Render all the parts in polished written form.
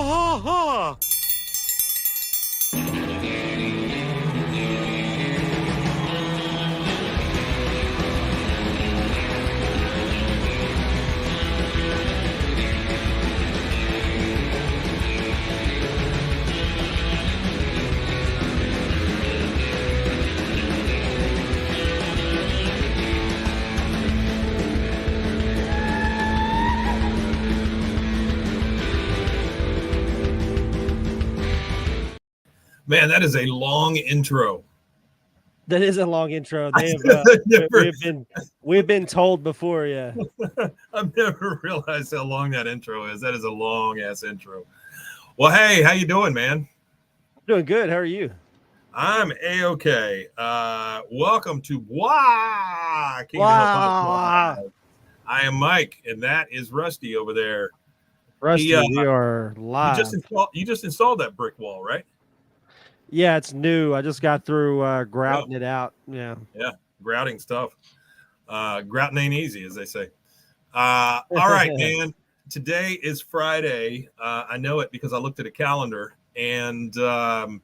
ha ha! Man, that is a long intro. That is a long intro. They have never, we've been told before, yeah. I've never realized how long that intro is. That is a long ass intro. Well, hey, how you doing, man? I'm doing good. How are you? I'm a-okay. Welcome to Bwaaa, King of the Hill Wow, Podcast. I am Mike, and that is Rusty over there. Rusty, we are live. You just installed that brick wall, right? Yeah, it's new. I just got through grouting it out. Yeah, grouting stuff. Grouting ain't easy, as they say. All right, man. Today is Friday. I know it because I looked at a calendar, and we're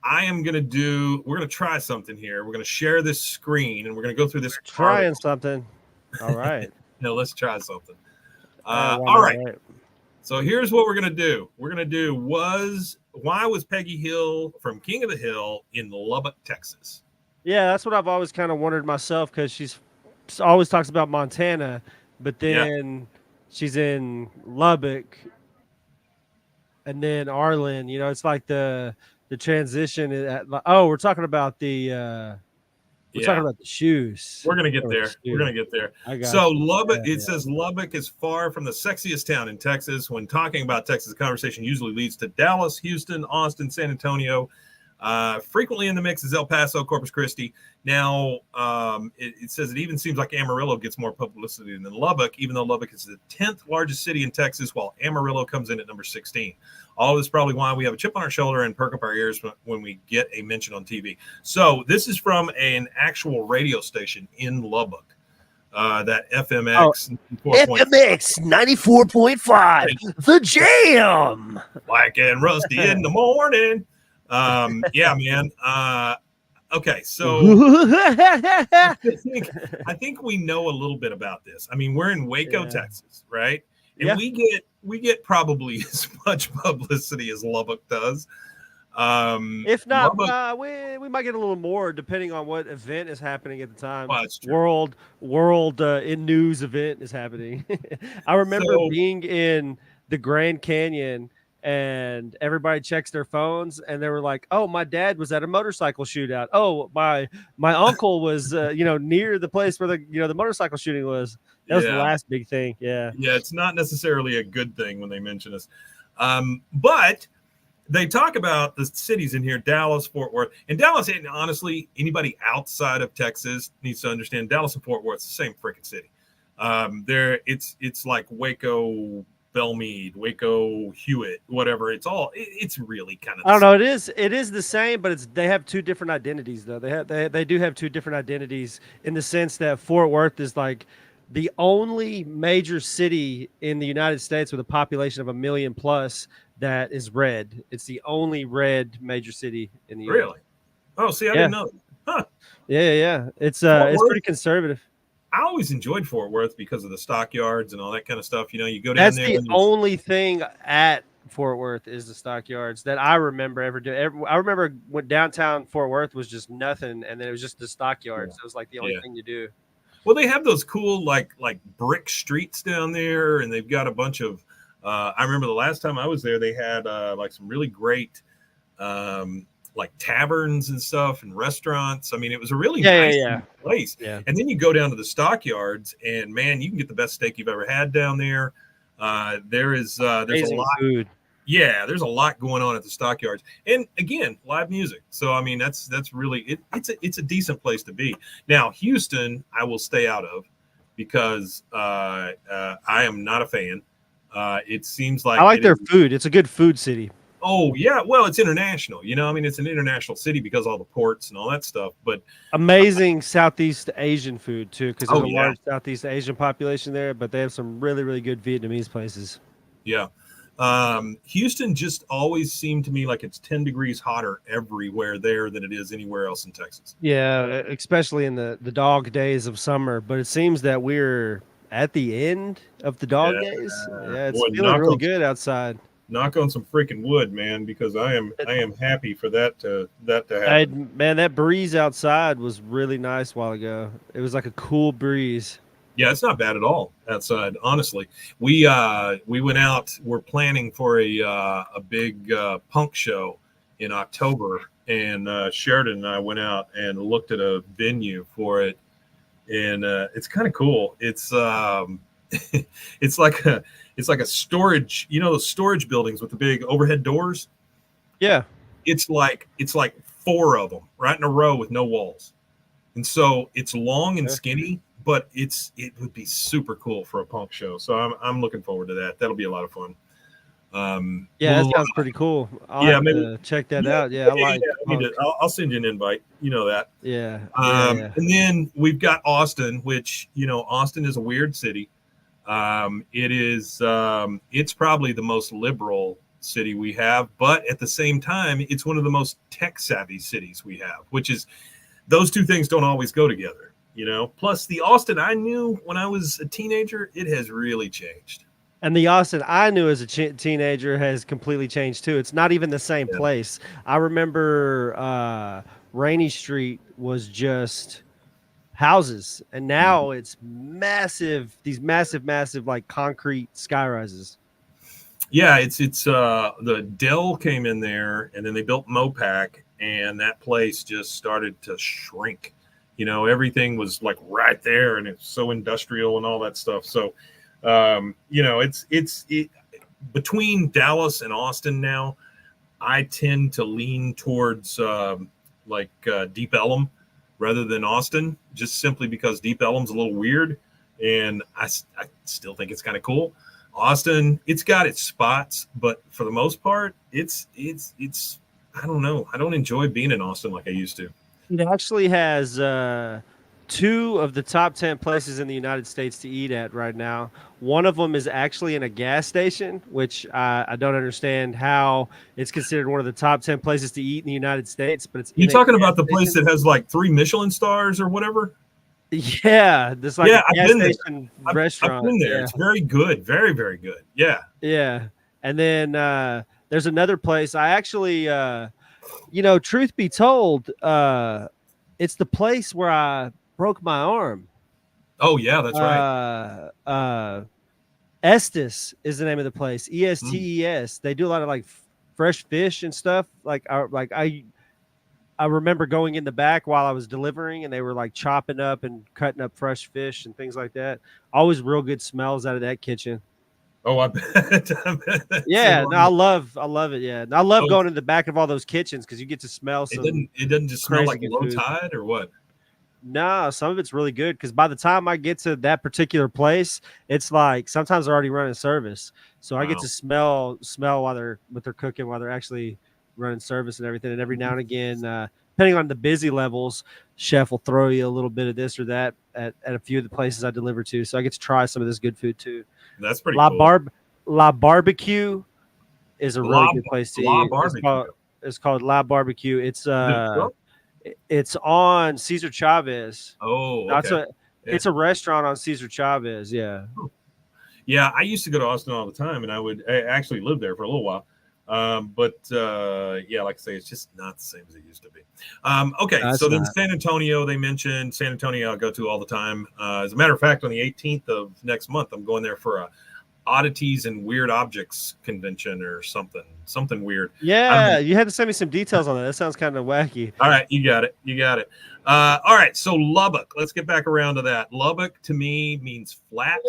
going to try something here. We're going to share this screen, and we're going to go through this. Trying something. All right. No, let's try something. All right. So here's what we're going to do. We're going to do why was Peggy Hill from King of the Hill in Lubbock, Texas? Yeah, that's what I've always kind of wondered myself, because she's always talks about Montana, but then she's in Lubbock and then Arlen. You know, it's like the transition. We're talking about the talking about the shoes. We're gonna get there. We're gonna get there. So Lubbock, it says Lubbock is far from the sexiest town in Texas. When talking about Texas, the conversation usually leads to Dallas, Houston, Austin, San Antonio. Frequently in the mix is El Paso, Corpus Christi. Now, it says it even seems like Amarillo gets more publicity than Lubbock, even though Lubbock is the 10th largest city in Texas, while Amarillo comes in at number 16. All of this is probably why we have a chip on our shoulder and perk up our ears when we get a mention on TV. So this is from an actual radio station in Lubbock, that FMX. FMX 94.5, The Jam. Black and Rusty in the morning. Yeah, man. Okay, so I think we know a little bit about this. I mean, we're in Waco, Texas, right? And we get probably as much publicity as Lubbock does. If not, we might get a little more depending on what event is happening at the time. Well, that's true. World in news event is happening. I remember being in the Grand Canyon, and everybody checks their phones, and they were like, "Oh, my dad was at a motorcycle shootout. Oh, my uncle was near the place where the motorcycle shooting was." That was the last big thing. Yeah, it's not necessarily a good thing when they mention us, but they talk about the cities in here: Dallas, Fort Worth, and Dallas. And honestly, anybody outside of Texas needs to understand Dallas and Fort Worth is the same freaking city. It's like Waco, Belmead, Waco, Hewitt, whatever. It's really kind of. I don't know. It is the same, but they have two different identities though. They do have two different identities in the sense that Fort Worth is like the only major city in the United States with a population of 1 million plus that is red. It's the only red major city in the really. Oh, see, I didn't know. Huh. Yeah. It's pretty conservative. I always enjoyed Fort Worth because of the stockyards and all that kind of stuff. You know, you go down there. That's the only thing at Fort Worth is the stockyards that I remember ever doing. I remember when downtown Fort Worth was just nothing, and then it was just the stockyards. It was like the only thing to do. Well, they have those cool like brick streets down there, and they've got a bunch of. I remember the last time I was there, they had like some really great. Like taverns and stuff and restaurants. I mean, it was a really nice place. Yeah. And then you go down to the stockyards, and man, you can get the best steak you've ever had down there. There's a lot. Food. Yeah, there's a lot going on at the stockyards, and again, live music. So I mean, that's really it's a decent place to be. Now, Houston, I will stay out of because I am not a fan. It seems like I like their food. It's a good food city. Oh, yeah. Well, it's international. You know, I mean, it's an international city because all the ports and all that stuff. But amazing Southeast Asian food, too, because there's a large Southeast Asian population there. But they have some really, really good Vietnamese places. Yeah. Houston just always seemed to me like it's 10 degrees hotter everywhere there than it is anywhere else in Texas. Yeah, especially in the dog days of summer. But it seems that we're at the end of the dog days. Yeah, it's Boy, feeling really good outside. Knock on some freaking wood, man, because I am happy for that to happen. Man, that breeze outside was really nice a while ago. It was like a cool breeze. Yeah, it's not bad at all outside. Honestly, we went out. We're planning for a big punk show in October, and Sheridan and I went out and looked at a venue for it, and it's kind of cool. It's it's like a storage, those storage buildings with the big overhead doors. Yeah, it's like 4 of them right in a row with no walls, and so it's long and skinny. But it would be super cool for a punk show. So I'm looking forward to that. That'll be a lot of fun. Yeah, that sounds pretty cool. I'll have to check that out. Yeah, I'll send you an invite. You know that. Yeah. And then we've got Austin, which, Austin is a weird city. It's probably the most liberal city we have, but at the same time, it's one of the most tech savvy cities we have, which is, those two things don't always go together. Plus the Austin I knew when I was a teenager, it has really changed. And the Austin I knew as a teenager has completely changed too. It's not even the same place. I remember Rainy Street was just houses, and now it's massive. These massive like concrete sky rises. Yeah, it's the Dell came in there, and then they built Mopac, and that place just started to shrink. Everything was like right there, and it's so industrial and all that stuff. So, it's between Dallas and Austin now. I tend to lean towards Deep Ellum rather than Austin, just simply because Deep Ellum's a little weird, and I still think it's kind of cool. Austin, it's got its spots, but for the most part, it's I don't know. I don't enjoy being in Austin like I used to. It actually has 2 of the top 10 places in the United States to eat at right now. One of them is actually in a gas station, which I don't understand how it's considered one of the top 10 places to eat in the United States. But it's you talking about the place that has like 3 Michelin stars or whatever? Yeah, there's like a gas station restaurant. I've been there. Yeah. It's very good, very very good. Yeah, yeah. And then there's another place. I actually. Truth be told, it's the place where I broke my arm. Oh yeah, that's right. Estes is the name of the place. ESTES. They do a lot of like fresh fish and stuff. I remember going in the back while I was delivering, and they were like chopping up and cutting up fresh fish and things like that. Always real good smells out of that kitchen. Oh, I bet. Yeah, no, I love it. Yeah, and I love going in the back of all those kitchens because you get to smell some. It doesn't just smell like low tide or what? No, some of it's really good because by the time I get to that particular place, it's like sometimes they're already running service, so I get to smell while they're cooking, while they're actually running service and everything. And every now and again, depending on the busy levels, chef will throw you a little bit of this or that at a few of the places I deliver to, so I get to try some of this good food too. That's pretty cool. La Barbecue is a really good place to eat. It's called La Barbecue. It's on Cesar Chavez. Oh, okay. It's a restaurant on Cesar Chavez. Yeah. Yeah, I used to go to Austin all the time, and I actually lived there for a little while. Like I say, it's just not the same as it used to be. Then San Antonio, they mentioned San Antonio. I'll go to all the time. As a matter of fact, on the 18th of next month, I'm going there for a oddities and weird objects convention or something weird. Yeah, you had to send me some details on that. That sounds kind of wacky. All right, you got it. All right, so Lubbock. Let's get back around to that. Lubbock to me means flat,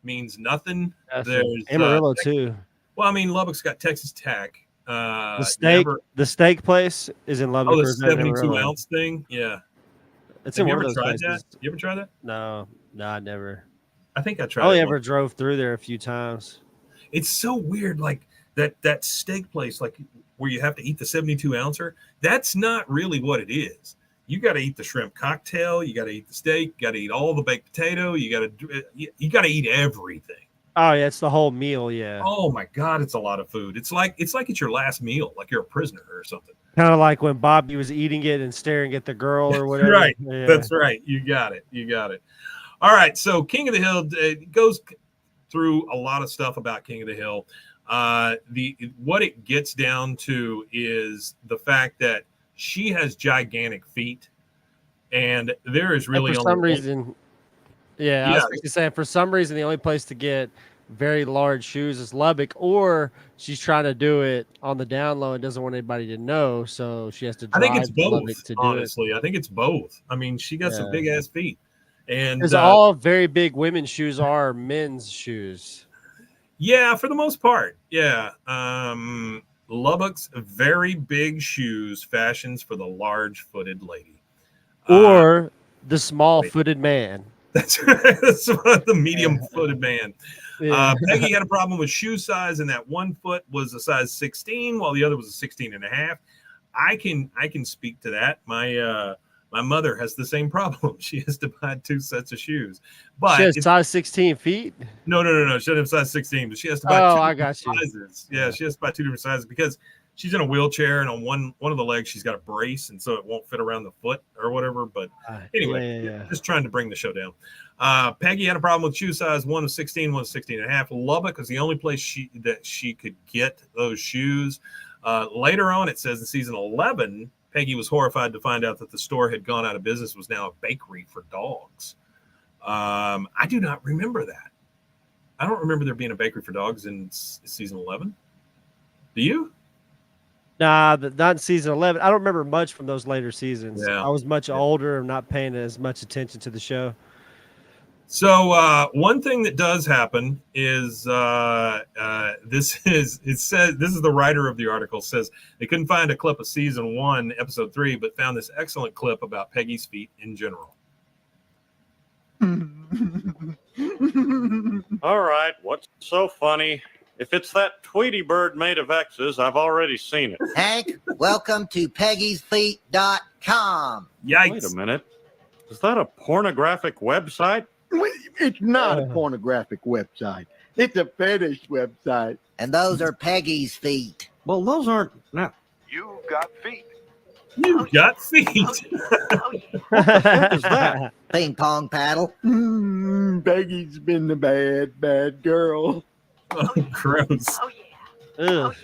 means nothing. There's Amarillo too. Well, I mean, Lubbock's got Texas Tech. The steak place is in Lubbock. Oh, the 72-ounce thing? Yeah. It's in one of those places. That? You ever tried that? No, I never. I think I tried I only ever drove through there a few times. It's so weird, like that steak place, like where you have to eat the 72-ouncer. That's not really what it is. You got to eat the shrimp cocktail. You got to eat the steak. You got to eat all the baked potato. You got to eat everything. Oh yeah, it's the whole meal. Yeah. Oh my God, it's a lot of food. It's your last meal, like you're a prisoner or something. Kind of like when Bobby was eating it and staring at the girl or whatever. Right. Yeah. That's right. You got it. You got it. All right. So King of the Hill goes through a lot of stuff about King of the Hill. What it gets down to is the fact that she has gigantic feet, and there is really for some reason. Yeah, I was going to say for some reason the only place to get very large shoes is Lubbock, or she's trying to do it on the down low and doesn't want anybody to know, so she has to drive I think it's to both. Lubbock to do Honestly, I think it's both. I mean, she got some big ass feet, and because all very big women's shoes are men's shoes. Yeah, for the most part. Yeah. Lubbock's very big shoes, fashions for the large-footed lady, or the small-footed man. That's right. That's the medium-footed man. Yeah. Peggy had a problem with shoe size, and that one foot was a size 16, while the other was a 16 and a half. I can speak to that. My mother has the same problem. She has to buy 2 sets of shoes. But she has size 16 feet? No. She doesn't have size 16, but she has to buy 2 different sizes. Yeah, she has to buy 2 different sizes because she's in a wheelchair, and on one of the legs she's got a brace, and so it won't fit around the foot or whatever. But anyway, just trying to bring the show down. Peggy had a problem with shoe size. One was 16, one was 16 and a half. Lubbock was the only place she could get those shoes. Later on, it says in season 11, Peggy was horrified to find out that the store had gone out of business, was now a bakery for dogs. I do not remember that. I don't remember there being a bakery for dogs in season 11. Do you? Nah, not in season 11. I don't remember much from those later seasons. Yeah. I was much older and not paying as much attention to the show. So one thing that does happen is this is the writer of the article says they couldn't find a clip of season 1, episode 3, but found this excellent clip about Peggy's feet in general. All right, what's so funny? If it's that Tweety bird made of X's, I've already seen it. Hank, welcome to Peggy'sFeet.com. Yikes. Wait a minute. Is that a pornographic website? It's not a pornographic website. It's a fetish website. And those are Peggy's feet. Well, those aren't. Now, You've got feet. You got feet. what the fuck is that? Ping pong paddle. Peggy's been the bad, bad girl. Oh, gross. Oh yeah. Ugh.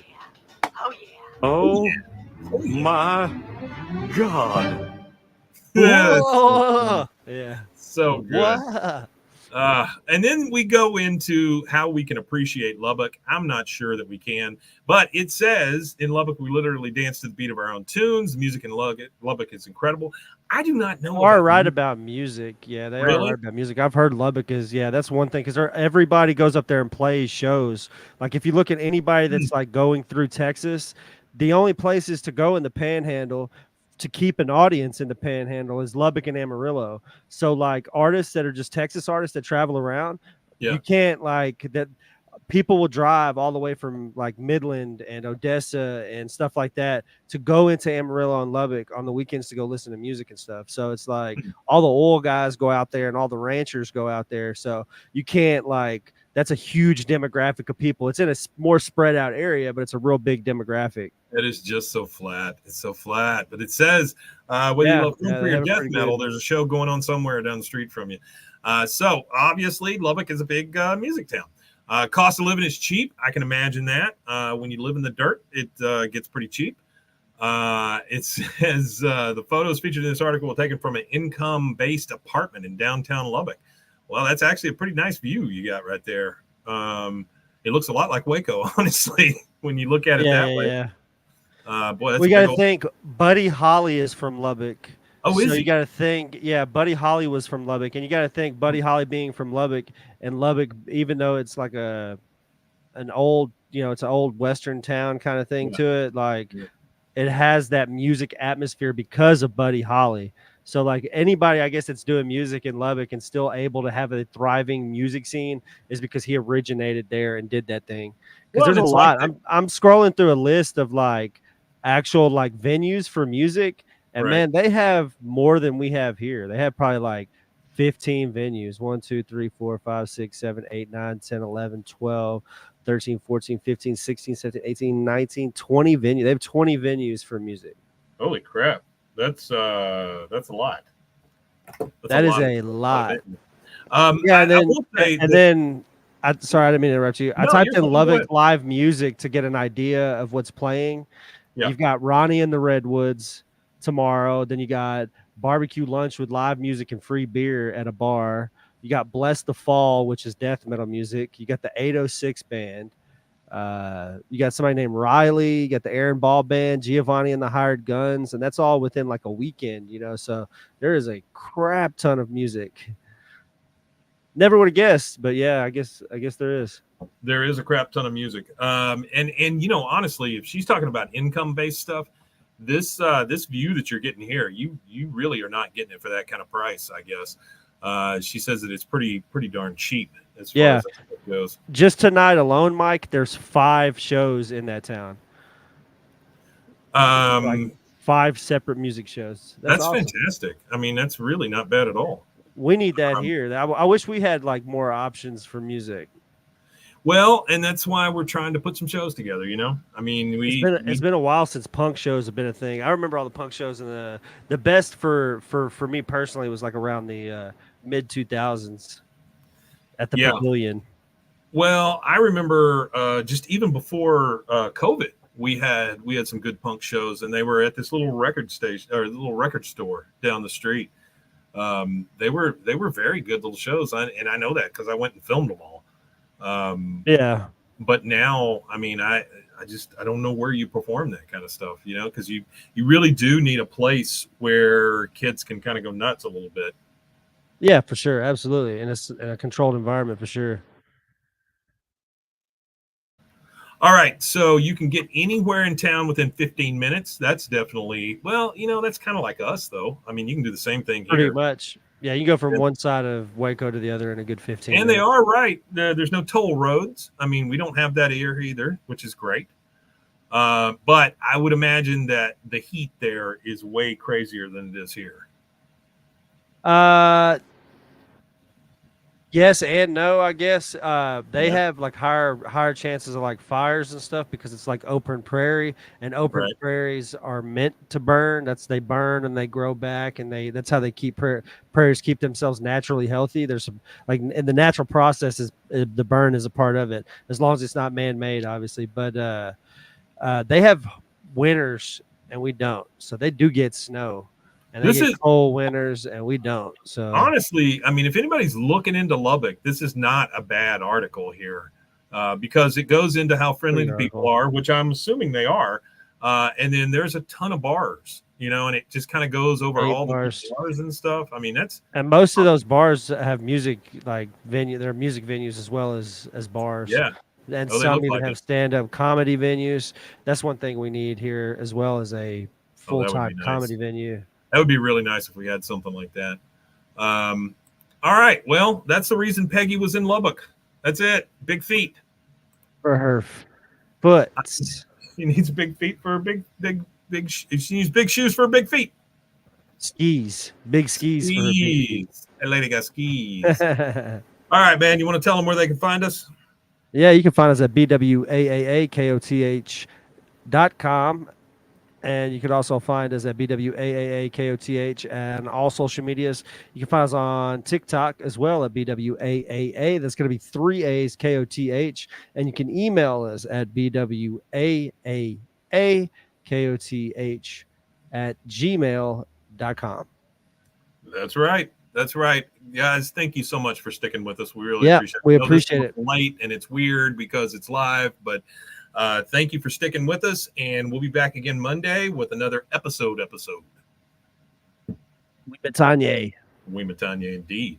Oh yeah. Oh my God. Whoa. Yeah. So good. What? And then we go into how we can appreciate Lubbock. I'm not sure that we can, but it says in Lubbock, we literally dance to the beat of our own tunes. The music in Lubbock is incredible. I do not know. They are right about music. Yeah, they are right about music. I've heard Lubbock is, that's one thing, because everybody goes up there and plays shows. Like if you look at anybody that's like going through Texas, the only places to go in the Panhandle to keep an audience in the Panhandle is Lubbock and Amarillo. So like artists that are just Texas artists that travel around, you can't like that. People will drive all the way from like Midland and Odessa and stuff like that to go into Amarillo and Lubbock on the weekends to go listen to music and stuff. So it's like all the oil guys go out there and all the ranchers go out there. So you can't like, that's a huge demographic of people. It's in a more spread out area, but it's a real big demographic. It is just so flat. It's so flat. But it says, whether you love country or death metal, there's a show going on somewhere down the street from you. So obviously, Lubbock is a big music town. Cost of living is cheap. I can imagine that. When you live in the dirt, it gets pretty cheap. It says the photos featured in this article were taken from an income-based apartment in downtown Lubbock. Well, that's actually a pretty nice view you got right there. It looks a lot like Waco, honestly, when you look at it that way. Yeah. Boy, that's we got to think Buddy Holly is from Lubbock. Oh, is so he? You got to think, Buddy Holly was from Lubbock, and you got to think Buddy Holly being from Lubbock, and Lubbock, even though it's like an old, it's an old Western town kind of thing to it, like it has that music atmosphere because of Buddy Holly. So like anybody, I guess, that's doing music in Lubbock and still able to have a thriving music scene is because he originated there and did that thing. Because there's a lot. I'm scrolling through a list of like actual like venues for music. And man, they have more than we have here. They have probably like 15 venues. 1, 2, 3, 4, 5, 6, 7, 8, 9, 10, 11, 12, 13, 14, 15, 16, 17, 18, 19, 20 venues. They have 20 venues for music. Holy crap. That's a lot. That is a lot. Yeah, and then, I will say sorry, I didn't mean to interrupt you. I No, typed you're in fine, go Lubbock ahead. live music to get an idea of what's playing. Yeah. You've got Ronnie and the Redwoods tomorrow. Then you got barbecue lunch with live music and free beer at a bar. You got Bless the Fall, which is death metal music. You got the 806 band. You got somebody named Riley. You got the Aaron Ball band, Giovanni and the Hired Guns, and that's all within like a weekend. So there is a crap ton of music. Never would have guessed, but yeah, I guess there is. There is a crap ton of music. And honestly, if she's talking about income-based stuff, this view that you're getting here, you really are not getting it for that kind of price, I guess. She says that it's pretty darn cheap as far as that goes. Just tonight alone, Mike, there's 5 shows in that town. Like 5 separate music shows. That's awesome. Fantastic. I mean, that's really not bad at all. We need that here. I wish we had like more options for music. Well, and that's why we're trying to put some shows together. I mean, it's been a while since punk shows have been a thing. I remember all the punk shows, and the best for me personally was like around the mid 2000s at the Pavilion. Well, I remember just even before COVID, we had some good punk shows, and they were at this little record station or little record store down the street. They were very good little shows, and I know that because I went and filmed them all. But now, I mean, I don't know where you perform that kind of stuff, because you really do need a place where kids can kind of go nuts a little bit. Yeah, for sure, absolutely, and it's in a controlled environment for sure. All right, so you can get anywhere in town within 15 minutes. That's definitely, that's kind of like us, though. I mean, you can do the same thing here. Pretty much. Yeah, you go from one side of Waco to the other in a good 15 minutes. And they are right. There's no toll roads. I mean, we don't have that here either, which is great. But I would imagine that the heat there is way crazier than it is here. Yes and no, I guess. They have like higher chances of like fires and stuff because it's like open prairie, and open prairies are meant to burn. They burn and they grow back, and that's how they keep prairies keep themselves naturally healthy. There's some like in the natural process is the burn is a part of it, as long as it's not man-made, obviously. But they have winters and we don't, so they do get snow. And they get cold winters, and we don't. So honestly, I mean, if anybody's looking into Lubbock, this is not a bad article here because it goes into how friendly the people are, which I'm assuming they are. And then there's a ton of bars, and it just kind of goes over all the bars and stuff. I mean, and most of those bars have music like they're music venues as well as bars. Yeah. And some even have stand-up comedy venues. That's one thing we need here, as well as a full-time comedy venue. That would be really nice if we had something like that. All right. Well, that's the reason Peggy was in Lubbock. That's it. Big feet. For her foot. She needs big feet for big. She needs big shoes for big feet. Skis. Big skis. For her feet. That lady got skis. All right, man. You want to tell them where they can find us? Yeah, you can find us at bwaaakoth.com. And you can also find us at BWAAAKOTH and all social medias. You can find us on TikTok as well at BWAAA. That's going to be 3 A's KOTH. And you can email us at BWAAAKOTH@gmail.com. That's right. That's right. Guys, thank you so much for sticking with us. We really appreciate it. We appreciate it. Late and it's weird because it's live, but thank you for sticking with us, and we'll be back again Monday with another episode. We Matanye. We Matanye indeed.